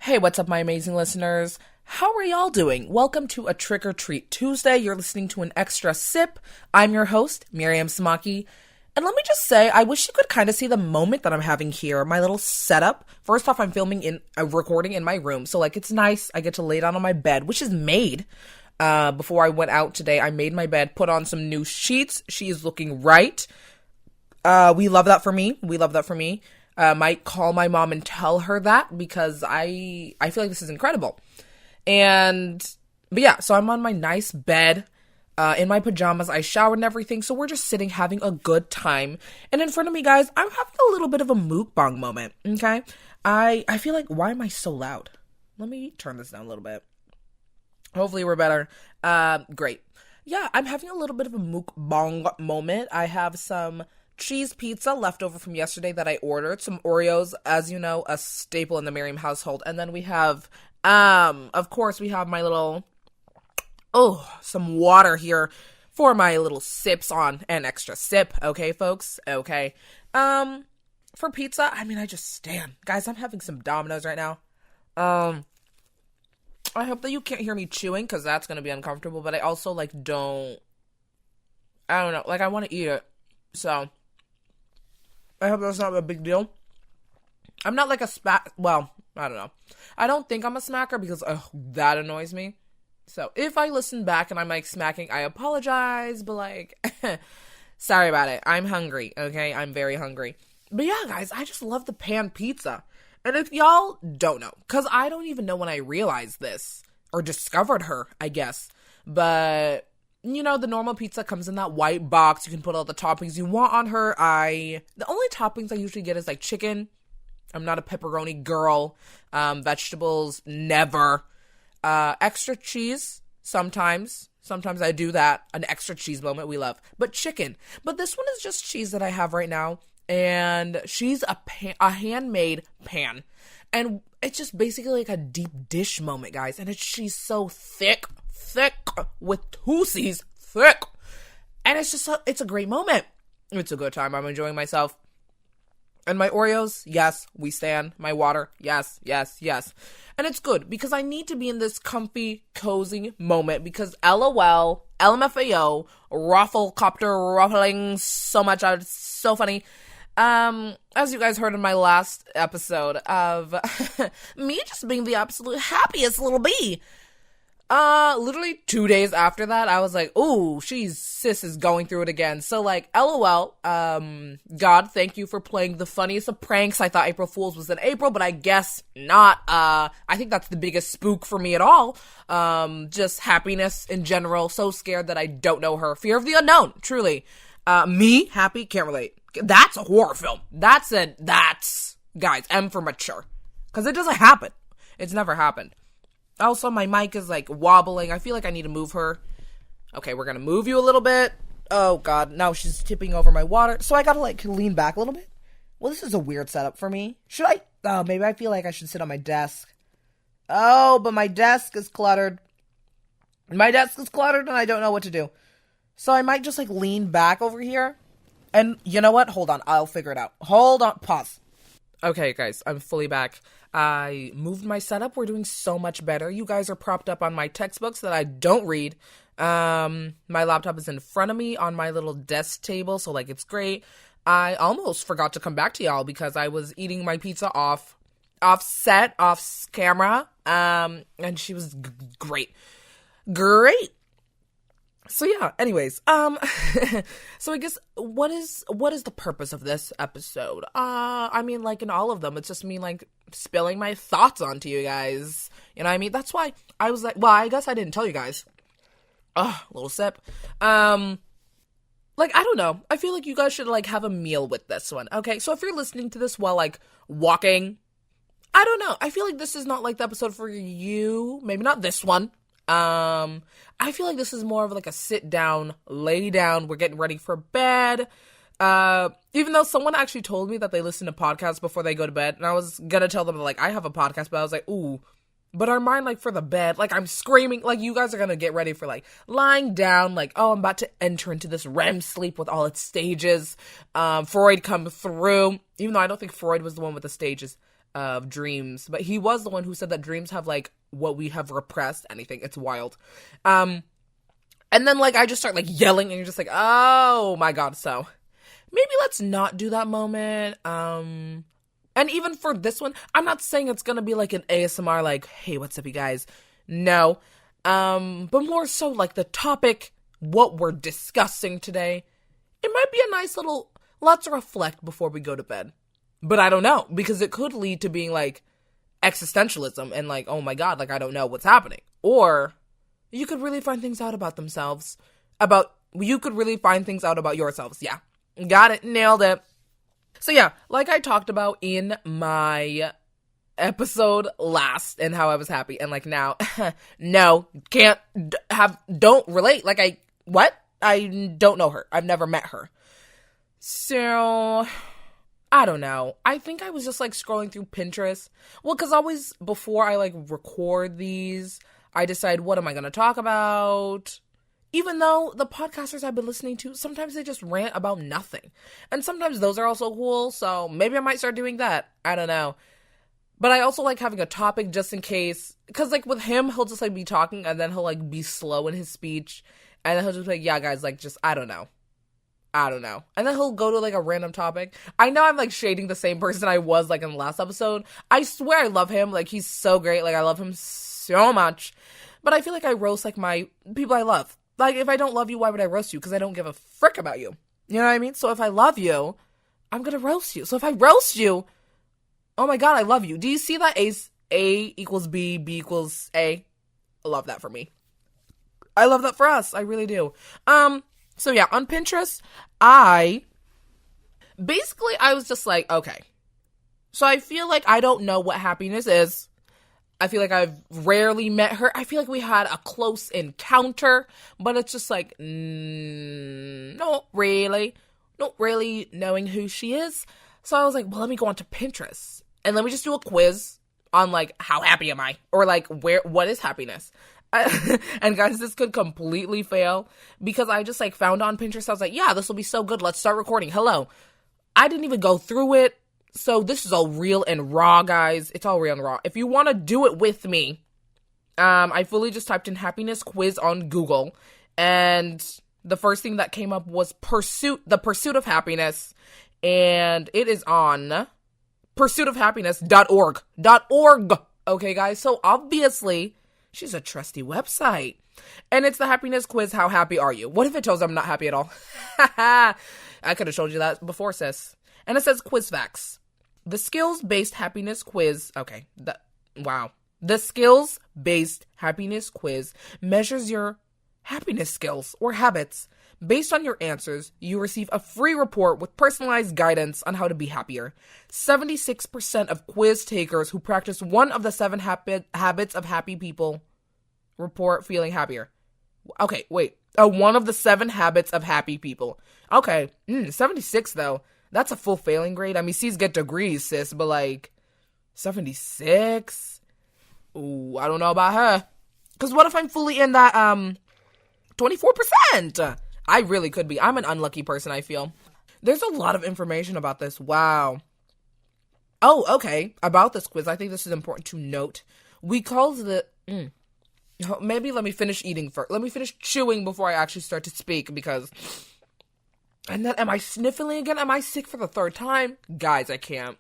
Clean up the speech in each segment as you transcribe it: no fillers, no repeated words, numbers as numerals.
Hey, what's up, my amazing listeners? How are y'all doing? Welcome to a Trick or Treat Tuesday. You're listening to an extra sip. I'm your host, Miriam Samaki. And let me just say, I wish you could kind of see the moment that I'm having here, my little setup. First off, I'm recording in my room. So, it's nice. I get to lay down on my bed, which is made. Before I went out today, I made my bed, put on some new sheets. She is looking right. We love that for me. Might call my mom and tell her that because I feel like this is incredible. But yeah, so I'm on my nice bed, in my pajamas. I showered and everything. So we're just sitting having a good time. And in front of me, guys, I'm having a little bit of a mukbang moment. Okay. I feel like, why am I so loud? Let me turn this down a little bit. Hopefully we're better. Great. Yeah, I'm having a little bit of a mukbang moment. I have some cheese pizza left over from yesterday that I ordered. Some Oreos, as you know, a staple in the Miriam household. And then we have, of course, we have my little, some water here for my little sips on an extra sip. Okay, folks? Okay. For pizza, I just stand. Guys, I'm having some Domino's right now. I hope that you can't hear me chewing because that's going to be uncomfortable. But I also, I don't know. I want to eat it. So I hope that's not a big deal. I'm not like a well, I don't know. I don't think I'm a smacker because that annoys me. So if I listen back and I'm smacking, I apologize, but sorry about it. I'm hungry, okay? I'm very hungry. But yeah, guys, I just love the pan pizza. And if y'all don't know, because I don't even know when I realized this or discovered her, I guess. But the normal pizza comes in that white box. You can put all the toppings you want on her. The only toppings I usually get is chicken. I'm not a pepperoni girl. Vegetables, never. Extra cheese, sometimes. Sometimes I do that. An extra cheese moment we love. But chicken. But this one is just cheese that I have right now. And she's a handmade pan. And it's just basically a deep dish moment, guys. And she's so thick with two C's, thick. And it's a great moment. It's a good time. I'm enjoying myself. And my Oreos, yes, we stand. My water, yes. And it's good because I need to be in this comfy, cozy moment because LOL, LMFAO, Rufflecopter ruffling so much out. It's so funny. As you guys heard in my last episode of me just being the absolute happiest little bee. Literally 2 days after that, I was like, ooh, sis is going through it again. So LOL, God, thank you for playing the funniest of pranks. I thought April Fool's was in April, but I guess not. I think that's the biggest spook for me at all. Just happiness in general. So scared that I don't know her. Fear of the unknown, truly. Me, happy, can't relate. That's a horror film. That's guys, M for mature. Because it doesn't happen. It's never happened. Also, my mic is wobbling. I feel like I need to move her. Okay, we're gonna move you a little bit. Oh god, now she's tipping over my water. So I gotta lean back a little bit. Well, this is a weird setup for me. Should I? Oh, maybe I feel like I should sit on my desk. Oh, but my desk is cluttered. And I don't know what to do. So I might just lean back over here. And you know what? Hold on. I'll figure it out. Hold on. Pause. Okay, guys. I'm fully back. I moved my setup. We're doing so much better. You guys are propped up on my textbooks that I don't read. My laptop is in front of me on my little desk table. So, it's great. I almost forgot to come back to y'all because I was eating my pizza off camera. And she was great. Great. So yeah, anyways, so I guess what is the purpose of this episode? In all of them, it's just me spilling my thoughts onto you guys. You know what I mean? That's why I was I guess I didn't tell you guys. A little sip. I don't know. I feel like you guys should have a meal with this one. Okay, so if you're listening to this while walking, I don't know. I feel like this is not the episode for you. Maybe not this one. I feel like this is more of a sit down, lay down, we're getting ready for bed. Even though someone actually told me that they listen to podcasts before they go to bed, and I was gonna tell them I have a podcast, but I was ooh, but are mine for the bed? I'm screaming, you guys are gonna get ready for lying down, oh, I'm about to enter into this REM sleep with all its stages. Freud come through, even though I don't think Freud was the one with the stages. of dreams, but he was the one who said that dreams have like what we have repressed. Anything. It's wild. And then like I just start like yelling, and you're just like, oh my god. So maybe let's not do that moment. And even for this one, I'm not saying it's gonna be like an ASMR, like, hey, what's up, you guys? No. But more so like the topic, what we're discussing today. It might be a nice little, let's reflect before we go to bed. But I don't know, because it could lead to being like existentialism and like, oh my god, like I don't know what's happening. Or you could really find things out about themselves. You could really find things out about yourselves. Yeah. Got it. Nailed it. So yeah, like I talked about in my episode last and how I was happy, and like now, no, don't relate. Like I don't know her. I've never met her. So, I don't know. I think I was just like scrolling through Pinterest. Well, because always before I like record these, I decide what am I going to talk about. Even though the podcasters I've been listening to, sometimes they just rant about nothing. And sometimes those are also cool, so maybe I might start doing that. I don't know. But I also like having a topic just in case. Because like with him, he'll just like be talking and then he'll like be slow in his speech. And then he'll just be like, yeah, guys, like just, I don't know. And then he'll go to like a random topic. I know I'm like shading the same person I was like in the last episode. I swear I love him. Like he's so great. Like I love him so much. But I feel like I roast like my people I love. Like, if I don't love you, why would I roast you? Because I don't give a frick about you. You know what I mean? So if I love you, I'm going to roast you. So if I roast you, oh my god, I love you. Do you see that A equals B, B equals A? I love that for me. I love that for us. I really do. So yeah, on Pinterest, I was just like, okay. So I feel like I don't know what happiness is. I feel like I've rarely met her. I feel like we had a close encounter, but it's just like, not really knowing who she is. So I was like, well, let me go onto Pinterest and let me just do a quiz on like, how happy am I? Or like, what is happiness? And guys, this could completely fail because I just like found on Pinterest. I was like, yeah, this will be so good. Let's start recording. Hello. I didn't even go through it. So this is all real and raw, guys. It's all real and raw. If you want to do it with me, I fully just typed in happiness quiz on Google, and the first thing that came up was the pursuit of happiness, and it is on pursuitofhappiness.org. Okay, guys. So obviously, she's a trusty website, and it's the happiness quiz. How happy are you? What if it tells I'm not happy at all? I could have told you that before, sis. And it says quiz facts. The skills-based happiness quiz. Okay. The skills-based happiness quiz measures your happiness skills or habits. Based on your answers, you receive a free report with personalized guidance on how to be happier. 76% of quiz takers who practice one of the 7 habits of happy people report feeling happier. Okay, wait. One of the 7 habits of happy people. Okay. 76 though. That's a full failing grade. I mean, C's get degrees, sis, but like 76? Ooh, I don't know about her. Because what if I'm fully in that 24%? I really could be. I'm an unlucky person, I feel. There's a lot of information about this. Wow. Oh, okay. About this quiz, I think this is important to note. We call it... Maybe let me finish eating first. Let me finish chewing before I actually start to speak, because... And then, am I sniffling again? Am I sick for the 3rd time? Guys, I can't.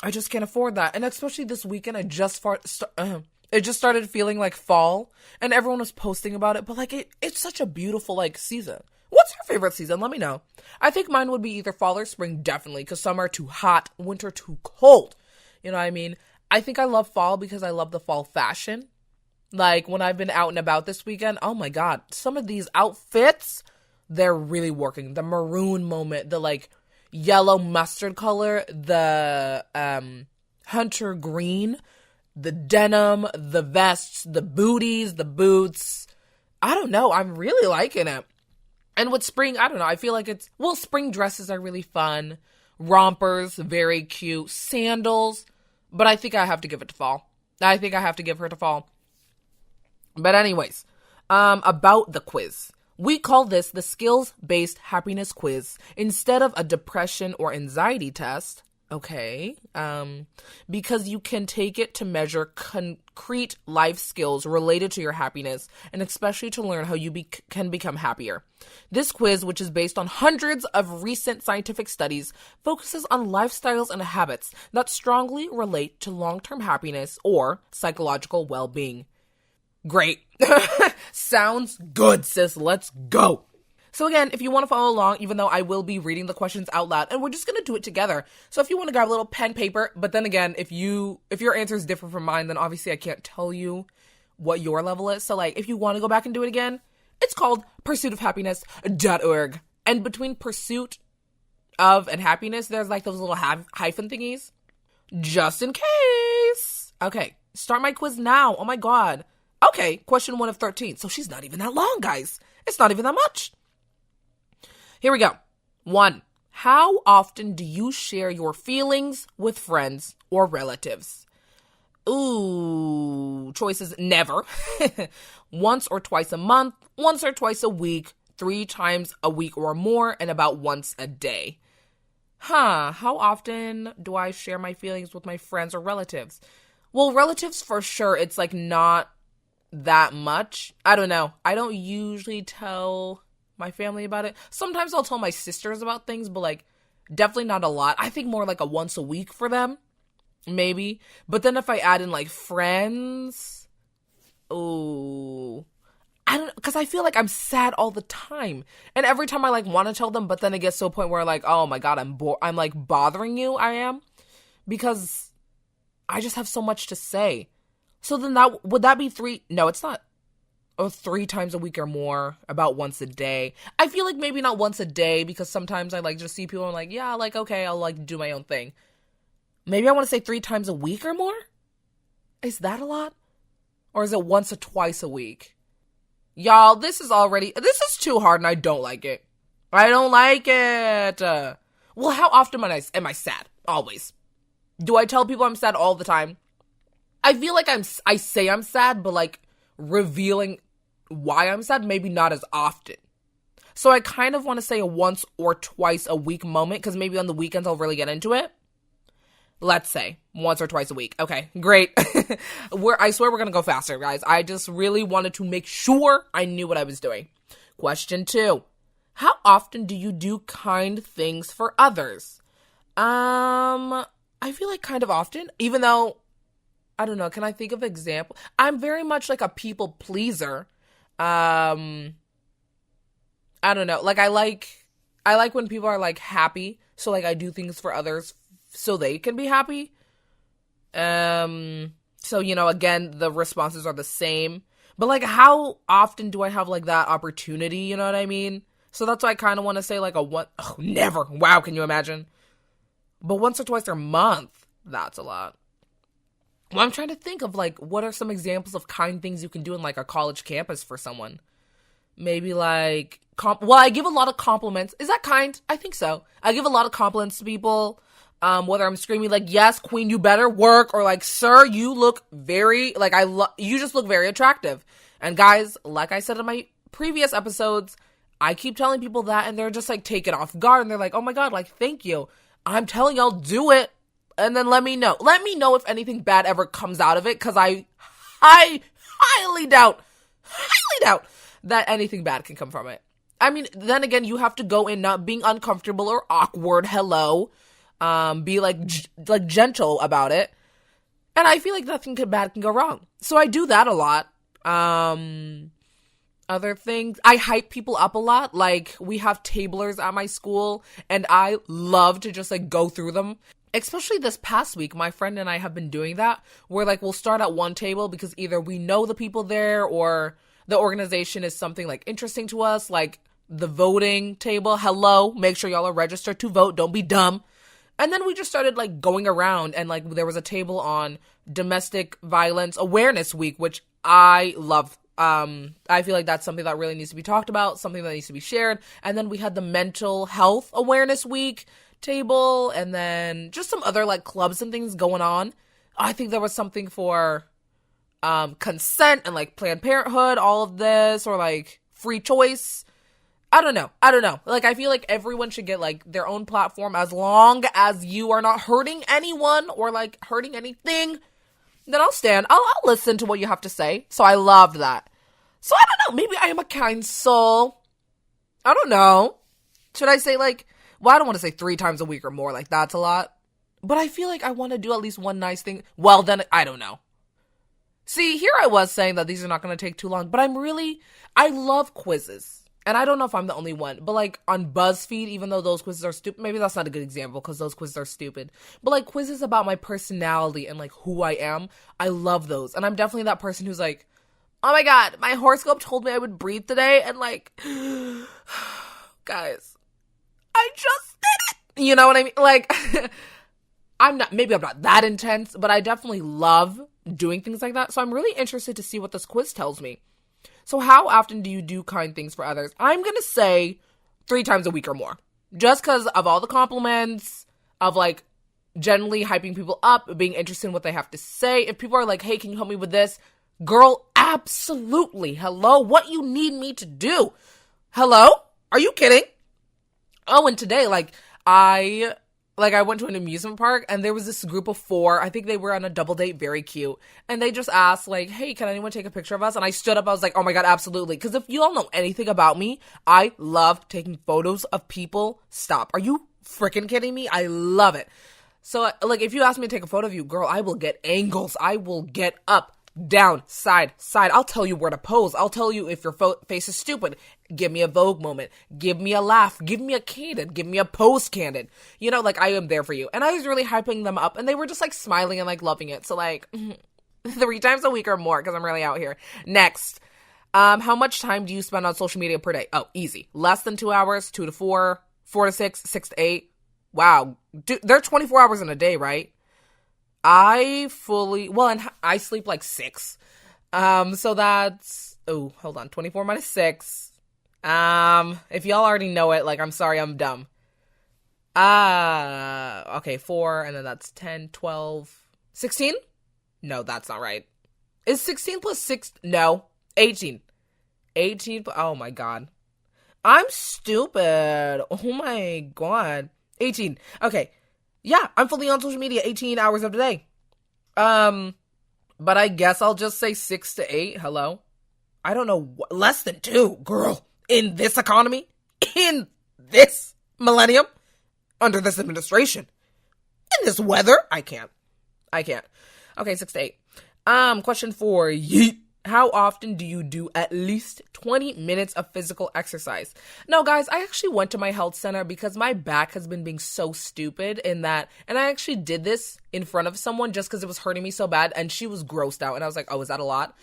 I just can't afford that. And especially this weekend, it just started feeling like fall. And everyone was posting about it. But, like, it's such a beautiful, like, season. What's your favorite season? Let me know. I think mine would be either fall or spring, definitely. Because summer too hot, winter too cold. You know what I mean? I think I love fall because I love the fall fashion. Like, when I've been out and about this weekend, oh my god. Some of these outfits... They're really working. The maroon moment, the like yellow mustard color, the hunter green, the denim, the vests, the booties, the boots. I don't know. I'm really liking it. And with spring, I don't know. I feel like spring dresses are really fun. Rompers, very cute. Sandals. But I think I have to give it to fall. I think I have to give her to fall. But anyways, about the quiz. We call this the skills-based happiness quiz. Instead of a depression or anxiety test, Okay. Because you can take it to measure concrete life skills related to your happiness, and especially to learn how you can become happier. This quiz, which is based on hundreds of recent scientific studies, focuses on lifestyles and habits that strongly relate to long-term happiness or psychological well-being. Great. Sounds good, sis. Let's go. So again, if you want to follow along, even though I will be reading the questions out loud, and we're just going to do it together. So if you want to grab a little pen, paper, but then again, if your answer is different from mine, then obviously I can't tell you what your level is. So like, if you want to go back and do it again, it's called pursuitofhappiness.org. And between pursuit of and happiness, there's like those little hyphen thingies. Just in case. Okay, start my quiz now. Oh my God. Okay, question 1 of 13. So she's not even that long, guys. It's not even that much. Here we go. 1. How often do you share your feelings with friends or relatives? Ooh, choices never. Once or twice a month, once or twice a week, 3 times a week or more, and about once a day. How often do I share my feelings with my friends or relatives? Well, relatives for sure, it's like not that much. I don't know. I don't usually tell my family about it. Sometimes I'll tell my sisters about things, but like definitely not a lot. I think more like a once a week for them, maybe. But then if I add in like friends, oh, I don't, because I feel like I'm sad all the time, and every time I like want to tell them, but then it gets to a point where like, oh my God, I'm like bothering you. I am, because I just have so much to say. So then would that be 3? No, it's not. Or 3 times a week or more, about once a day. I feel like maybe not once a day, because sometimes I like just see people and I'm like, yeah, like, okay, I'll like do my own thing. Maybe I want to say 3 times a week or more? Is that a lot? Or is it once or twice a week? Y'all, this is too hard and I don't like it. I don't like it. Well, how often am I sad? Always. Do I tell people I'm sad all the time? I feel like I say I'm sad, but like revealing why I'm sad, maybe not as often. So I kind of want to say a once or twice a week moment, because maybe on the weekends I'll really get into it. Let's say once or twice a week. Okay, great. I swear we're going to go faster, guys. I just really wanted to make sure I knew what I was doing. Question 2. How often do you do kind things for others? I feel like kind of often, even though, I don't know, can I think of an example? I'm very much like a people pleaser. I don't know. Like I like when people are like happy. So like I do things for others so they can be happy. So, you know, again, the responses are the same. But like how often do I have like that opportunity? You know what I mean? So that's why I kind of want to say like never. Wow, can you imagine? But once or twice a month, that's a lot. Well, I'm trying to think of like what are some examples of kind things you can do in like a college campus for someone. Maybe like I give a lot of compliments. Is that kind? I think so. I give a lot of compliments to people. Whether I'm screaming like, yes, queen, you better work, or like, sir, you look very, like, you just look very attractive. And guys, like I said in my previous episodes, I keep telling people that and they're just like taken off guard and they're like, oh my God, like, thank you. I'm telling y'all, do it. And then let me know. Let me know if anything bad ever comes out of it, because I highly doubt that anything bad can come from it. I mean, then again, you have to go in not being uncomfortable or awkward. Hello. Be like gentle about it. And I feel like nothing bad can go wrong. So I do that a lot. Other things, I hype people up a lot. Like we have tablers at my school and I love to just like go through them. Especially this past week, my friend and I have been doing that, where like we'll start at one table because either we know the people there or the organization is something like interesting to us, like the voting table. Hello, make sure y'all are registered to vote. Don't be dumb. And then we just started like going around and like there was a table on Domestic Violence Awareness Week, which I love. I feel like that's something that really needs to be talked about, something that needs to be shared. And then we had the Mental Health Awareness Week table, and then just some other like clubs and things going on. I think there was something for consent and like Planned Parenthood, all of this, or like free choice. I don't know. I don't know. Like, I feel like everyone should get, like, their own platform as long as you are not hurting anyone or, like, hurting anything. Then I'll stand. I'll listen to what you have to say. So I loved that. So I don't know. Maybe I am a kind soul. I don't know. Should I say, like, well, I don't want to say 3 times a week or more. Like, that's a lot. But I feel like I want to do at least one nice thing. Well, then, I don't know. See, here I was saying that these are not going to take too long. But I love quizzes. And I don't know if I'm the only one, but like on BuzzFeed, even though those quizzes are stupid, maybe that's not a good example because those quizzes are stupid, but like quizzes about my personality and like who I am, I love those. And I'm definitely that person who's like, oh my God, my horoscope told me I would breathe today. And like, guys, I just did it. You know what I mean? Like, maybe I'm not that intense, but I definitely love doing things like that. So I'm really interested to see what this quiz tells me. So how often do you do kind things for others? I'm going to say 3 times a week or more. Just because of all the compliments, of like generally hyping people up, being interested in what they have to say. If people are like, hey, can you help me with this? Girl, absolutely. Hello? What you need me to do? Hello? Are you kidding? Oh, and today, I went to an amusement park and there was this group of 4. I think they were on a double date, very cute. And they just asked like, hey, can anyone take a picture of us? And I stood up, I was like, oh my God, absolutely. Because if you don't know anything about me, I love taking photos of people. Stop. Are you freaking kidding me? I love it. So like, if you ask me to take a photo of you, girl, I will get angles. I will get up, down, side. I'll tell you where to pose. I'll tell you if your face is stupid. Give me a Vogue moment. Give me a laugh. Give me a candid. Give me a pose candid. You know, like I am there for you. And I was really hyping them up and they were just like smiling and like loving it. So like 3 times a week or more because I'm really out here. Next, how much time do you spend on social media per day? Oh, easy. Less than 2 hours, 2 to 4, 4 to 6, 6 to 8. Wow. Dude, they're 24 hours in a day, right? And I sleep like 6. So that's, hold on, 24 minus 6. If y'all already know it, like, I'm sorry, I'm dumb. Okay, 4, and then that's 10, 12, 16? No, that's not right. Is 16 plus 6? No, 18. 18, oh my God. I'm stupid. Oh my God. 18. Okay. Yeah, I'm fully on social media 18 hours of the day. But I guess I'll just say 6 to 8. Hello? I don't know. Less than 2, girl. In this economy? In this millennium? Under this administration? In this weather? I can't. Okay, 6 to 8. Question 4. Yeet. How often do you do at least 20 minutes of physical exercise? No, guys, I actually went to my health center because my back has been being so stupid and I actually did this in front of someone just because it was hurting me so bad and she was grossed out and I was like, oh, is that a lot?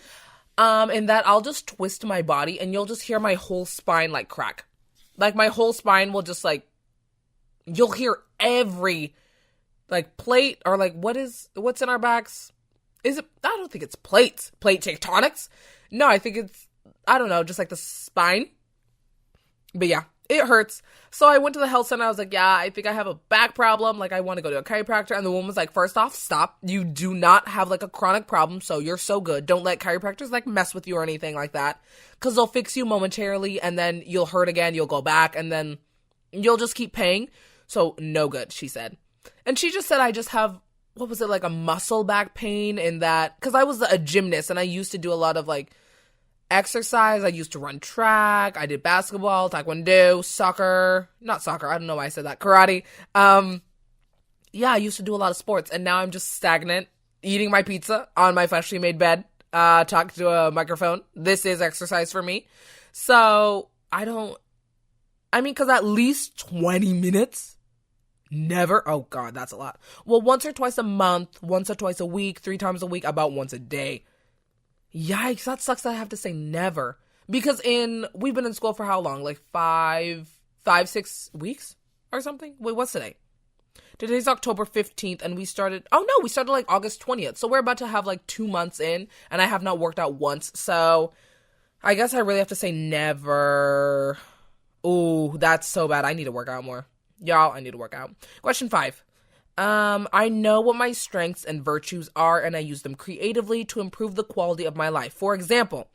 And that I'll just twist my body and you'll just hear my whole spine like crack. Like my whole spine will just like, you'll hear every like plate or like what's in our backs? Is it? I don't think it's plates. Plate tectonics? No, I think it's, I don't know, just like the spine. But yeah, it hurts. So I went to the health center. I was like, yeah, I think I have a back problem. Like, I want to go to a chiropractor. And the woman was like, first off, stop. You do not have like a chronic problem. So you're so good. Don't let chiropractors like mess with you or anything like that. Because they'll fix you momentarily and then you'll hurt again. You'll go back and then you'll just keep paying. So no good, she said. And she just said, I just have, what was it, like a muscle back pain in that, because I was a gymnast and I used to do a lot of like exercise. I used to run track. I did basketball, taekwondo, not soccer. I don't know why I said that. Karate. Yeah, I used to do a lot of sports and now I'm just stagnant, eating my pizza on my freshly made bed, talking to a microphone. This is exercise for me. So because at least 20 minutes. Never. Oh God, that's a lot. Well, once or twice a month, once or twice a week, 3 times a week, about once a day. Yikes, that sucks that I have to say never. Because we've been in school for how long? Like 6 weeks or something? Wait, what's today? Today's October 15th and we started like August 20th. So we're about to have like 2 months in and I have not worked out once. So I guess I really have to say never. Ooh, that's so bad. I need to work out more. Y'all, I need to work out. Question 5. I know what my strengths and virtues are and I use them creatively to improve the quality of my life. For example,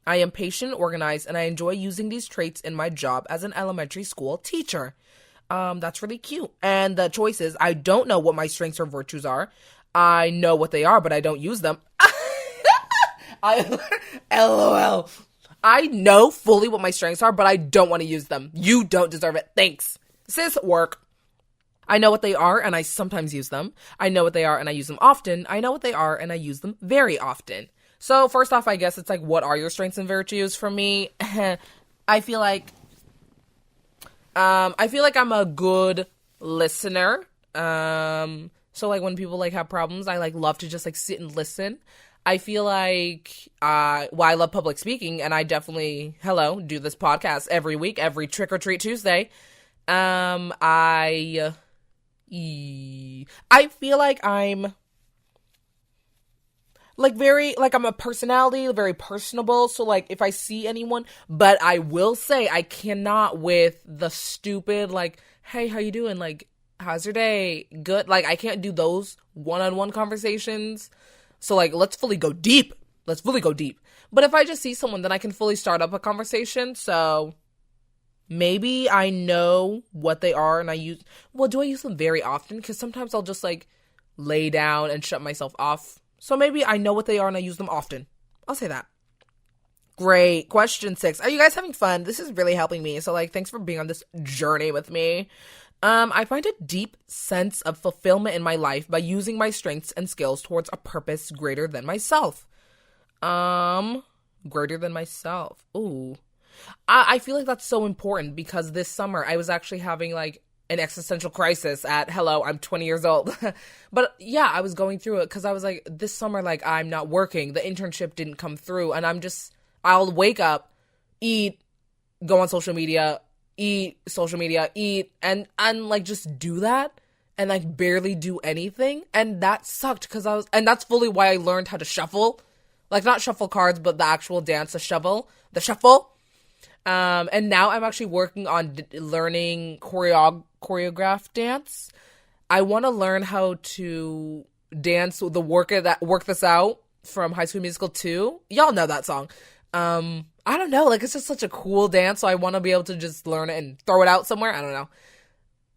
I am patient, organized, and I enjoy using these traits in my job as an elementary school teacher. That's really cute. And the choice is, I don't know what my strengths or virtues are. I know what they are, but I don't use them. LOL. I know fully what my strengths are, but I don't want to use them. You don't deserve it. Thanks. Sis, work. I know what they are, and I sometimes use them. I know what they are, and I use them often. I know what they are, and I use them very often. So, first off, I guess it's like, what are your strengths and virtues? For me, I feel like I'm a good listener. So like when people like have problems, I like love to just like sit and listen. I feel like, I love public speaking, and I definitely, do this podcast every week, every Trick or Treat Tuesday. I feel like I'm like I'm a personality, very personable. So like if I see anyone, but I will say I cannot with the stupid like, hey, how you doing? Like, how's your day? Good. Like I can't do those one-on-one conversations. So like, let's fully go deep. But if I just see someone, then I can fully start up a conversation. So maybe I know what they are, and do I use them very often? Because sometimes I'll just like lay down and shut myself off. So maybe I know what they are and I use them often. I'll say that. Great. Question 6. Are you guys having fun? This is really helping me. So like, thanks for being on this journey with me. I find a deep sense of fulfillment in my life by using my strengths and skills towards a purpose greater than myself. Greater than myself. Ooh. I feel like that's so important because this summer I was actually having like an existential crisis I'm 20 years old. But yeah, I was going through it because I was like, this summer, like I'm not working. The internship didn't come through, and I'll wake up, eat, go on social media, eat, and like just do that and like barely do anything. And that sucked and that's fully why I learned how to shuffle. Like not shuffle cards, but the actual dance, the shuffle. And now I'm actually working on learning choreographed dance. I want to learn how to dance the Work This Out from High School Musical 2. Y'all know that song. I don't know, like it's just such a cool dance, so I want to be able to just learn it and throw it out somewhere. I don't know.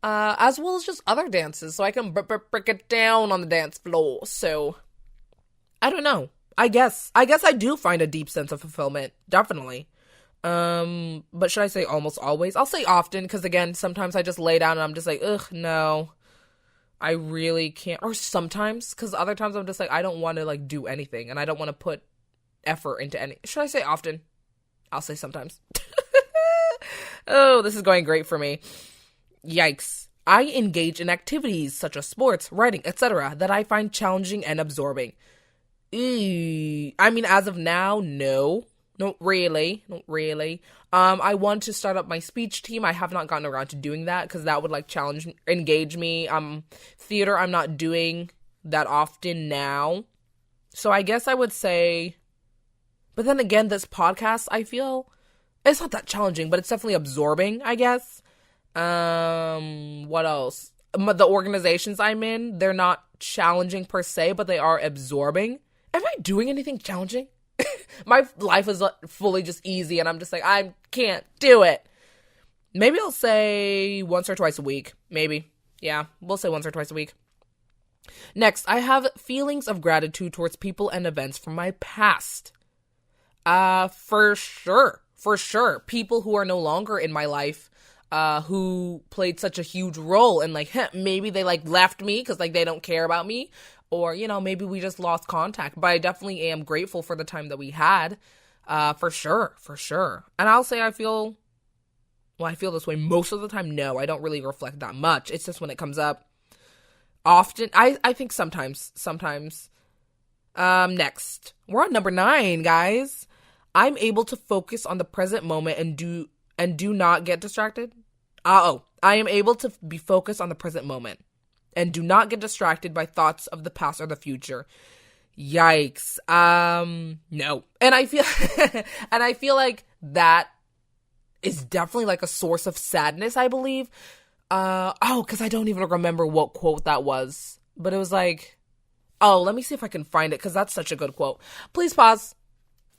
As well as just other dances, so I can break it down on the dance floor. So I don't know. I guess I do find a deep sense of fulfillment, definitely. But should I say almost always? I'll say often, because again, sometimes I just lay down and I'm just like, ugh, no, I really can't. Or sometimes, because other times I'm just like, I don't want to like do anything, and I don't want to put effort into any. Should I say often? I'll say sometimes. Oh, this is going great for me. Yikes. I engage in activities such as sports, writing, etc. that I find challenging and absorbing. I mean, as of now, no. Not really. I want to start up my speech team. I have not gotten around to doing that because that would like engage me. Theater, I'm not doing that often now. So I guess I would say, but then again, this podcast, I feel it's not that challenging, but it's definitely absorbing, I guess. What else? The organizations I'm in, they're not challenging per se, but they are absorbing. Am I doing anything challenging? My life is fully just easy, and I'm just like, I can't do it. Maybe I'll say once or twice a week. Maybe. Yeah, we'll say once or twice a week. Next, I have feelings of gratitude towards people and events from my past. For sure. People who are no longer in my life, who played such a huge role, and like, maybe they like left me because like they don't care about me. Or, maybe we just lost contact. But I definitely am grateful for the time that we had. For sure. And I'll say I feel this way most of the time. No, I don't really reflect that much. It's just when it comes up. Often, I think sometimes. Next. We're on number 9, guys. I'm able to focus on the present moment and do not get distracted. I am able to be focused on the present moment and do not get distracted by thoughts of the past or the future. Yikes. No. And I feel like that is definitely like a source of sadness, I believe. Because I don't even remember what quote that was. But it was like, let me see if I can find it, because that's such a good quote. Please pause.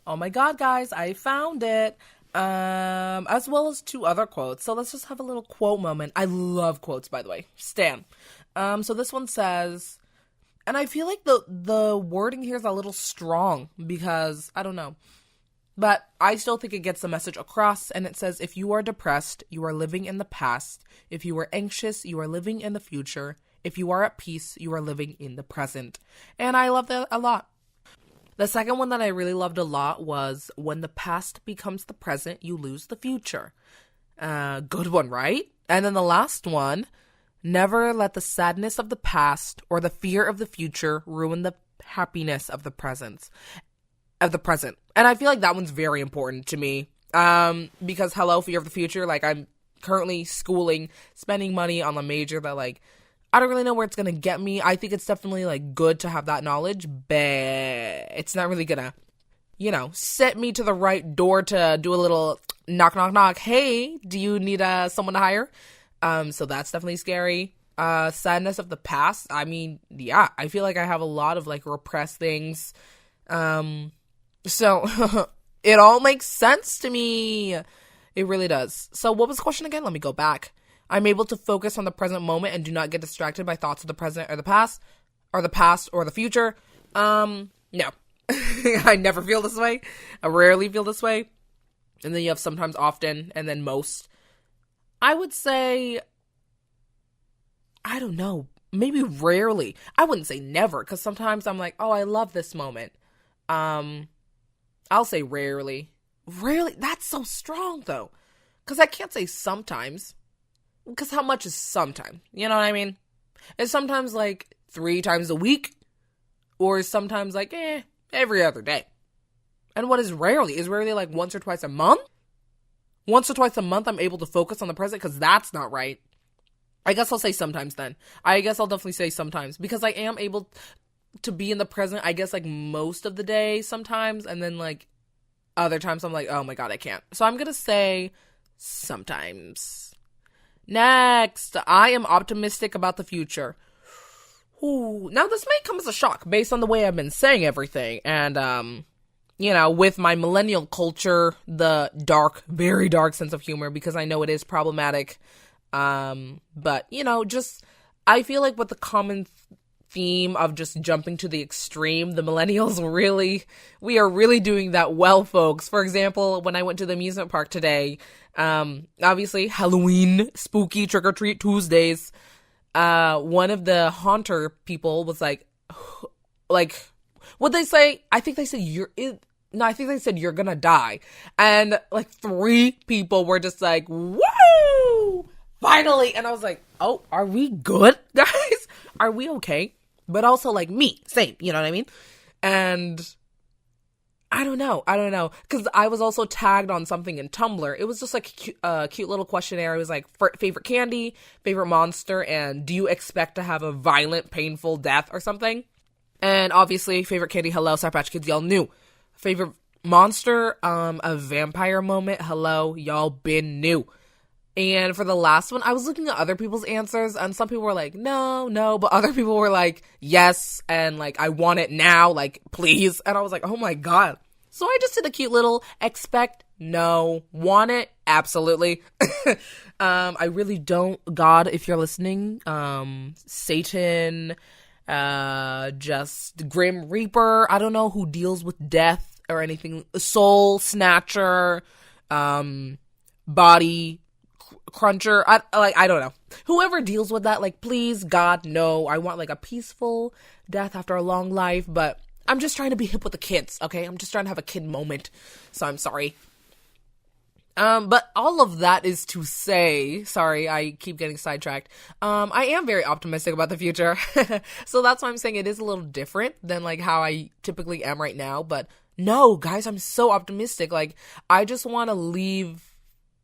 Oh my god, guys, I found it. As well as two other quotes. So let's just have a little quote moment. I love quotes, by the way. Stan. So this one says, and I feel like the wording here is a little strong because I don't know. But I still think it gets the message across, and it says, if you are depressed, you are living in the past. If you are anxious, you are living in the future. If you are at peace, you are living in the present. And I love that a lot. The second one that I really loved a lot was, when the past becomes the present, you lose the future. Good one, right? And then the last one, never let the sadness of the past or the fear of the future ruin the happiness of the present. And I feel like that one's very important to me. Because hello, fear of the future, like I'm currently schooling, spending money on a major that like I don't really know where it's gonna get me. I think it's definitely like good to have that knowledge, but it's not really gonna, set me to the right door to do a little knock, knock, knock. Hey, do you need someone to hire? So that's definitely scary. Sadness of the past. I mean, yeah, I feel like I have a lot of like repressed things. So it all makes sense to me. It really does. So what was the question again? Let me go back. I'm able to focus on the present moment and do not get distracted by thoughts of the present or the past or the future. No. I never feel this way. I rarely feel this way. And then you have sometimes, often, and then most. I would say, I don't know, maybe rarely. I wouldn't say never, because sometimes I'm like, oh, I love this moment. I'll say rarely. Rarely? That's so strong, though. Because I can't say sometimes. Because how much is sometime? You know what I mean? It's sometimes like 3 times a week. Or sometimes like, every other day. And what is rarely? Is rarely like once or twice a month? Once or twice a month I'm able to focus on the present? Because that's not right. I guess I'll say sometimes then. I guess I'll definitely say sometimes. Because I am able to be in the present, I guess, like most of the day sometimes. And then like other times I'm like, oh my god, I can't. So I'm going to say sometimes. Next, I am optimistic about the future. Ooh, now this may come as a shock based on the way I've been saying everything. And, with my millennial culture, the dark, very dark sense of humor, because I know it is problematic. But, I feel like with the common theme of just jumping to the extreme, the millennials we are really doing that well, folks. For example, when I went to the amusement park today, obviously Halloween, spooky trick-or-treat Tuesdays, one of the haunter people was like, what'd they say? I think they said I think they said you're gonna die. And like 3 people were just like, woo! Finally! And I was like, oh, are we good, guys? Are we okay? But also like me, same, you know what I mean? And I don't know. Because I was also tagged on something in Tumblr. It was just like a cute little questionnaire. It was like, favorite candy, favorite monster, and do you expect to have a violent, painful death or something? And obviously, favorite candy, hello, Sour Patch Kids, y'all knew. Favorite monster, a vampire moment, hello, y'all been new. And for the last one, I was looking at other people's answers, and some people were like, no, but other people were like, yes, and like, I want it now, like, please. And I was like, oh my god. So I just did a cute little expect, no, want it, absolutely. I really don't, God, if you're listening, Satan, just Grim Reaper, I don't know who deals with death or anything, Soul Snatcher, Body Cruncher, I don't know. Whoever deals with that, like, please, God, no. I want, like, a peaceful death after a long life, but I'm just trying to be hip with the kids, okay? I'm just trying to have a kid moment, so I'm sorry. But all of that is to say, sorry, I keep getting sidetracked. I am very optimistic about the future, so that's why I'm saying it is a little different than, like, how I typically am right now, but no, guys, I'm so optimistic. Like, I just want to leave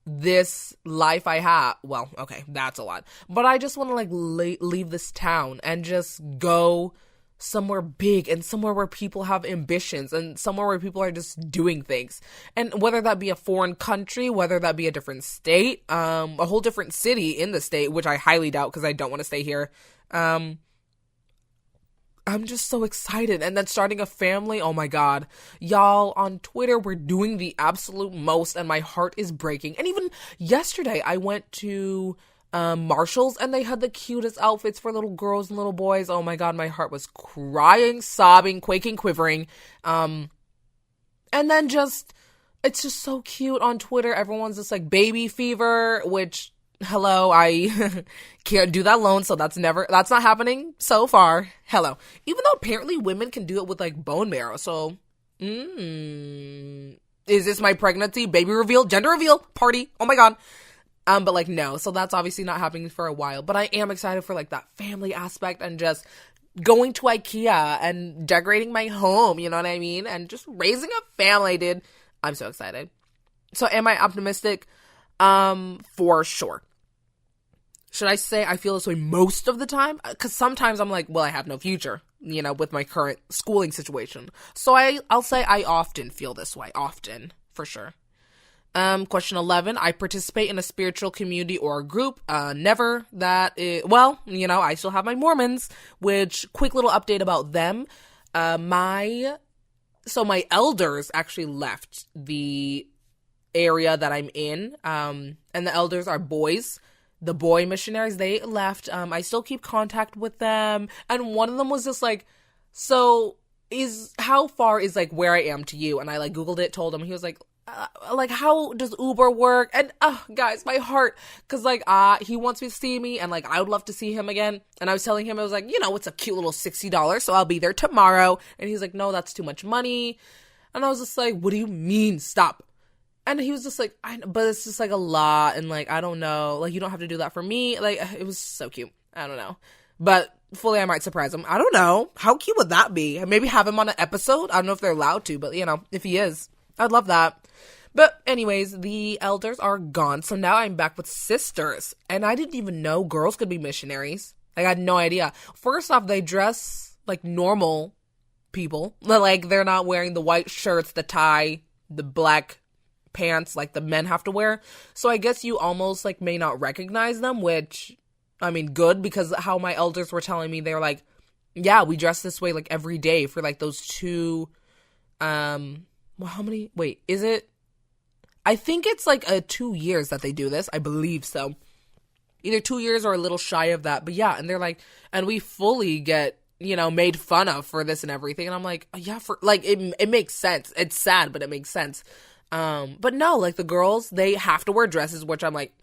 this life I have, well, okay, that's a lot, but I just want to like leave this town and just go somewhere big and somewhere where people have ambitions and somewhere where people are just doing things, and whether that be a foreign country, whether that be a different state, a whole different city in the state, which I highly doubt because I don't want to stay here, I'm just so excited. And then starting a family, oh my God. Y'all, on Twitter, we're doing the absolute most, and my heart is breaking. And even yesterday, I went to Marshall's, and they had the cutest outfits for little girls and little boys. Oh my God, my heart was crying, sobbing, quaking, quivering. And then it's just so cute on Twitter. Everyone's just like baby fever, which... Hello, I can't do that alone, so that's not happening so far. Hello. Even though apparently women can do it with, like, bone marrow, so, is this my pregnancy, baby reveal, gender reveal, party, oh my God. But, like, no, so that's obviously not happening for a while, but I am excited for, like, that family aspect and just going to IKEA and decorating my home, you know what I mean, and just raising a family, dude. I'm so excited. So, am I optimistic? For sure. Should I say I feel this way most of the time? Because sometimes I'm like, well, I have no future, you know, with my current schooling situation. So I'll say I often feel this way. Often, for sure. Question 11. I participate in a spiritual community or a group. Never. Well, you know, I still have my Mormons, which, quick little update about them. My elders actually left the area that I'm in, and the elders are boys. The boy missionaries, they left. I still keep contact with them, and one of them was just like, so how far is like where I am to you? And I like Googled it, told him. He was like how does Uber work? And guys, my heart, because like he wants me to see me, and like I would love to see him again. And I was telling him, I was like, you know, it's a cute little $60, so I'll be there tomorrow. And he's like, no, that's too much money. And I was just like, what do you mean? Stop. And he was just like, but it's just like a lot, and like, I don't know, like, you don't have to do that for me. Like, it was so cute. I don't know. But fully, I might surprise him. I don't know. How cute would that be? Maybe have him on an episode? I don't know if they're allowed to, but you know, if he is, I'd love that. But anyways, the elders are gone, so now I'm back with sisters. And I didn't even know girls could be missionaries. Like, I had no idea. First off, they dress like normal people. Like, they're not wearing the white shirts, the tie, the black pants like the men have to wear. So I guess you almost like may not recognize them, which, I mean, good, because how my elders were telling me, they were like, yeah, we dress this way like every day for like those two, well, how many, wait, is it, I think it's like 2 years that they do this. I believe so. Either 2 years or a little shy of that. But yeah, and they're like, and we fully get, you know, made fun of for this and everything. And I'm like, yeah, for like, it makes sense. It's sad, but it makes sense. But no, like the girls, they have to wear dresses, which I'm like,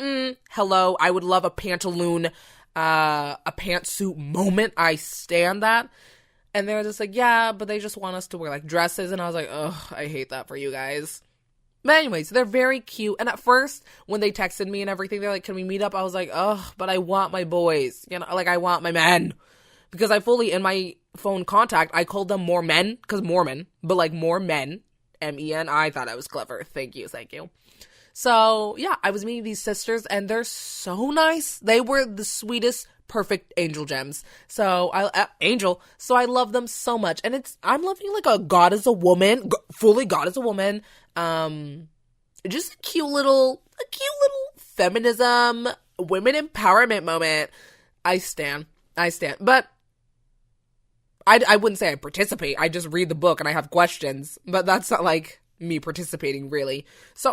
hello, I would love a pantaloon, a pantsuit moment. I stand that. And they're just like, yeah, but they just want us to wear like dresses. And I was like, ugh, I hate that for you guys. But anyways, they're very cute. And at first, when they texted me and everything, they're like, can we meet up? I was like, ugh, but I want my boys, you know, like I want my men. Because I fully, in my phone contact, I called them more men, because Mormon, but like more men. MEN. I thought I was clever. Thank you. So yeah, I was meeting these sisters, and they're so nice. They were the sweetest, perfect angel gems. So So I love them so much, and I'm loving like a God as a woman, fully God as a woman. Just a cute little feminism, women empowerment moment. I stand, but. I wouldn't say I participate. I just read the book and I have questions. But that's not like me participating, really. So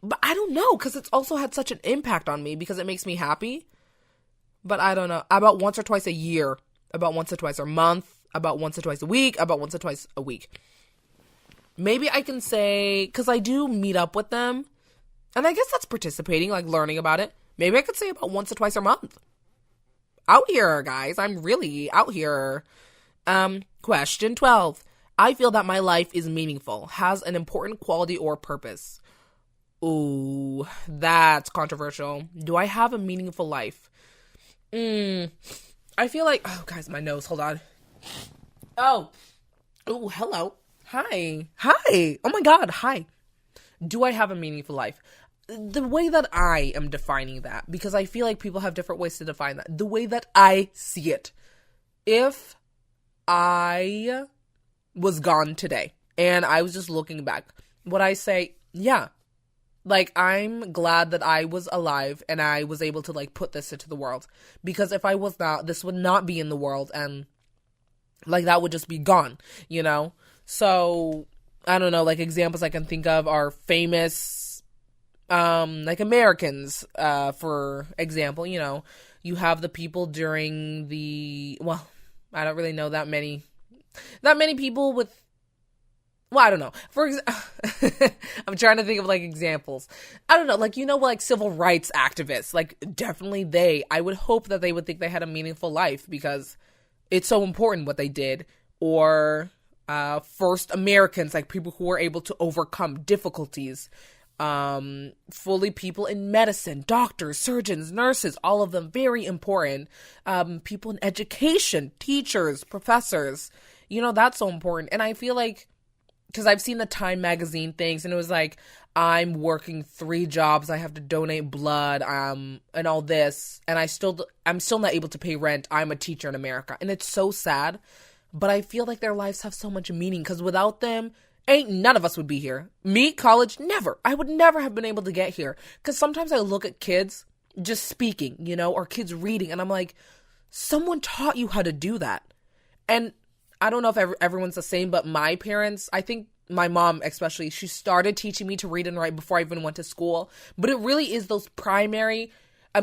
but I don't know, because it's also had such an impact on me because it makes me happy. But I don't know. About once or twice a year. About once or twice a month. About once or twice a week. About once or twice a week. Maybe I can say, because I do meet up with them. And I guess that's participating, like learning about it. Maybe I could say about once or twice a month. Out here, guys. I'm really out here. Question 12. I feel that my life is meaningful, has an important quality or purpose. Ooh, that's controversial. Do I have a meaningful life? I feel like, oh, guys, my nose, hold on. Oh, hello. Hi. Oh my God, hi. Do I have a meaningful life? The way that I am defining that, because I feel like people have different ways to define that. The way that I see it. If I was gone today and I was just looking back, would I say, yeah, like, I'm glad that I was alive and I was able to like put this into the world, because if I was not, this would not be in the world, and Like that would just be gone, you know? So I don't know, like examples I can think of are famous like Americans, for example, you know, you have the people during the, well, I don't really know that many people with, well, I don't know. I'm trying to think of like examples. I don't know, like, you know, like civil rights activists, like definitely I would hope that they would think they had a meaningful life because it's so important what they did. Or first Americans, like people who were able to overcome difficulties. Fully people in medicine, doctors, surgeons, nurses, all of them very important. People in education, teachers, professors, you know, that's so important. And I feel like, because I've seen the Time magazine things and it was like, I'm working 3 jobs, I have to donate blood, and all this, and I'm still not able to pay rent. I'm a teacher in America. And it's so sad, but I feel like their lives have so much meaning because without them, ain't none of us would be here. Me, college, never. I would never have been able to get here. Because sometimes I look at kids just speaking, you know, or kids reading, and I'm like, someone taught you how to do that. And I don't know if everyone's the same, but my parents, I think my mom especially, she started teaching me to read and write before I even went to school. But it really is those primary,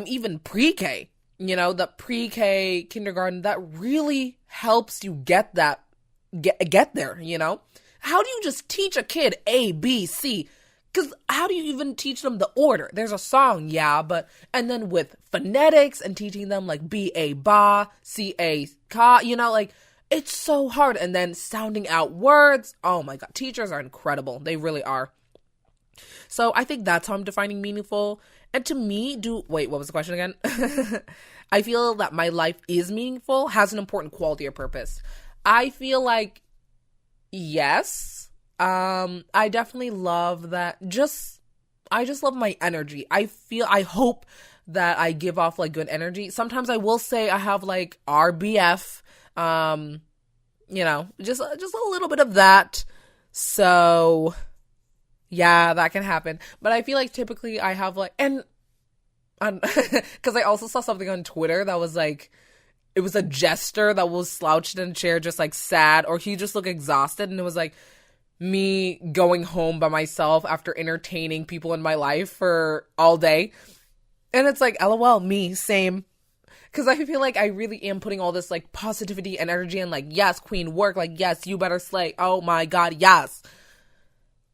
even pre-K, you know, the pre-K, kindergarten, that really helps you get there, you know? How do you just teach a kid A, B, C? Because how do you even teach them the order? There's a song, yeah, and then with phonetics and teaching them like B, A, ba, C, A, ka, you know, like, it's so hard. And then sounding out words. Oh my God. Teachers are incredible. They really are. So I think that's how I'm defining meaningful. And to me, wait, what was the question again? I feel that my life is meaningful, has an important quality or purpose. I feel like, yes. I definitely love that. I just love my energy. I hope that I give off like good energy. Sometimes I will say I have like RBF. You know, just a little bit of that. So yeah, that can happen. But I feel like typically I have like, and because I also saw something on Twitter that was like, it was a jester that was slouched in a chair, just like sad, or he just looked exhausted. And it was like me going home by myself after entertaining people in my life for all day. And it's like, LOL, me, same. Because I feel like I really am putting all this, like, positivity and energy and, like, yes, queen, work. Like, yes, you better slay. Oh, my God, yes.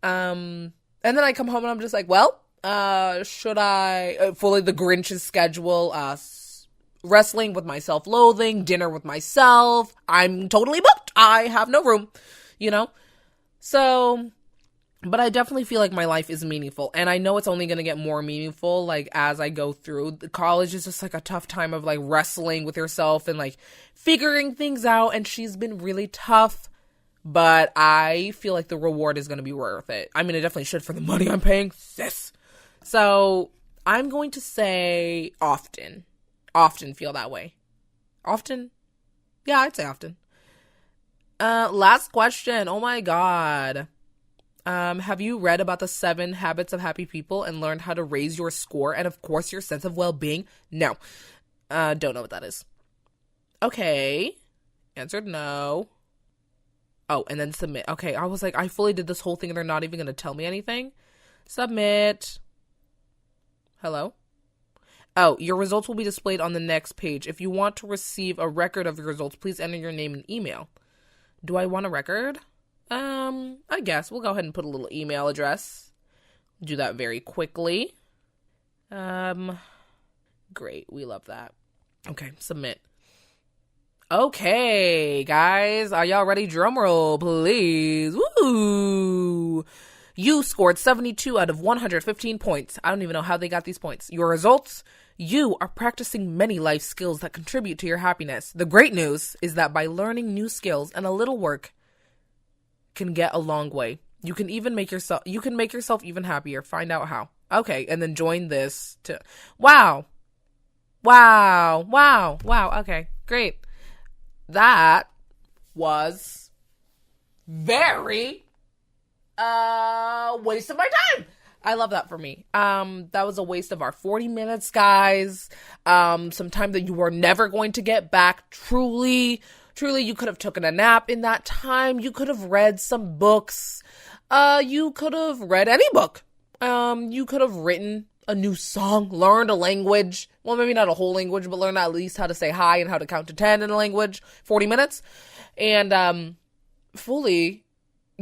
And then I come home and I'm just like, well, should I fully the Grinch's schedule, wrestling with my self-loathing, dinner with myself. I'm totally booked. I have no room, you know? So, but I definitely feel like my life is meaningful. And I know it's only going to get more meaningful, like, as I go through. The college is just, like, a tough time of, like, wrestling with yourself and, like, figuring things out. And she's been really tough. But I feel like the reward is going to be worth it. I mean, it definitely should for the money I'm paying, sis. So, I'm going to say often. Often feel that way. Often? Yeah, I'd say often. Last question. Oh, my God. Have you read about the 7 habits of happy people and learned how to raise your score and, of course, your sense of well-being? No. Don't know what that is. Okay. Answered no. Oh, and then submit. Okay, I was like, I fully did this whole thing and they're not even going to tell me anything. Submit. Hello? Oh, your results will be displayed on the next page. If you want to receive a record of your results, please enter your name and email. Do I want a record? I guess we'll go ahead and put a little email address. Do that very quickly. Great. We love that. Okay, submit. Okay, guys, are y'all ready? Drum roll, please. Woo! You scored 72 out of 115 points. I don't even know how they got these points. Your results? You are practicing many life skills that contribute to your happiness. The great news is that by learning new skills and a little work can get a long way. You can make yourself even happier. Find out how. Okay, and then join this to Wow. Okay, great. That was very waste of my time. I love that for me. That was a waste of our 40 minutes, guys. Some time that you are never going to get back. Truly, Truly, you could have taken a nap in that time. You could have read some books. You could have read any book. You could have written a new song, learned a language. Well, maybe not a whole language, but learn at least how to say hi and how to count to 10 in a language. 40 minutes. And, fully,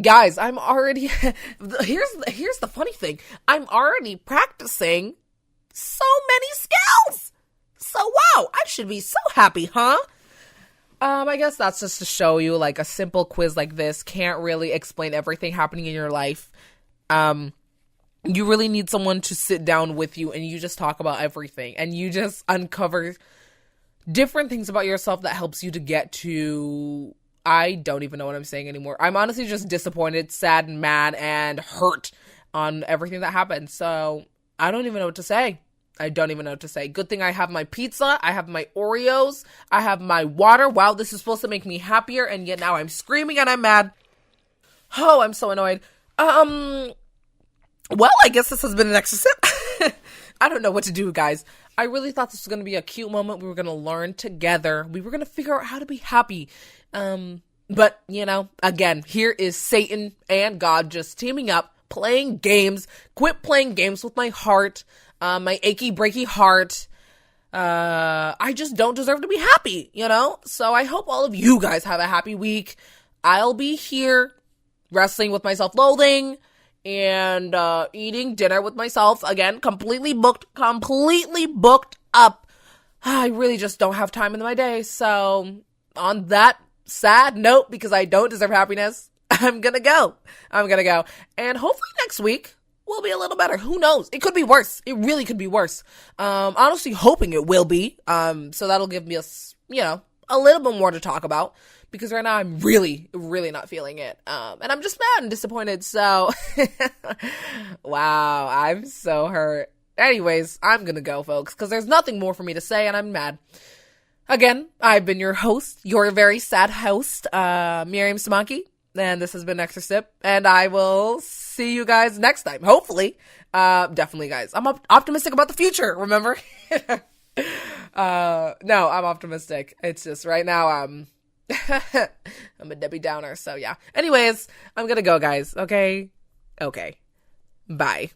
guys, I'm already, here's the funny thing. I'm already practicing so many skills. So, wow, I should be so happy, huh? I guess that's just to show you, like, a simple quiz like this can't really explain everything happening in your life. You really need someone to sit down with you and you just talk about everything. And you just uncover different things about yourself that helps you to get to... I don't even know what I'm saying anymore. I'm honestly just disappointed, sad, and mad, and hurt on everything that happened. So, I don't even know what to say. Good thing I have my pizza, I have my Oreos, I have my water. Wow, this is supposed to make me happier, and yet now I'm screaming and I'm mad. Oh, I'm so annoyed. Well, I guess this has been an extra sip. I don't know what to do, guys. I really thought this was going to be a cute moment. We were going to learn together. We were going to figure out how to be happy. But, you know, again, here is Satan and God just teaming up, playing games. Quit playing games with my heart, my achy, breaky heart. I just don't deserve to be happy, you know? So I hope all of you guys have a happy week. I'll be here wrestling with my self-loathing and eating dinner with myself. Again, completely booked up. I really just don't have time in my day. So on that sad note, because I don't deserve happiness, I'm gonna go. And hopefully next week will be a little better. Who knows? It could be worse. It really could be worse. Honestly hoping it will be. So that'll give me a little bit more to talk about. Because right now I'm really, really not feeling it. And I'm just mad and disappointed. So, wow, I'm so hurt. Anyways, I'm gonna go, folks, because there's nothing more for me to say and I'm mad. Again, I've been your host, your very sad host, Miriam Samaki. And this has been Extra Sip. And I will see you guys next time. Hopefully. Definitely, guys. I'm optimistic about the future, remember? No, I'm optimistic. It's just right now, I'm a Debbie Downer, so yeah. Anyways, I'm gonna go, guys. Okay. Bye.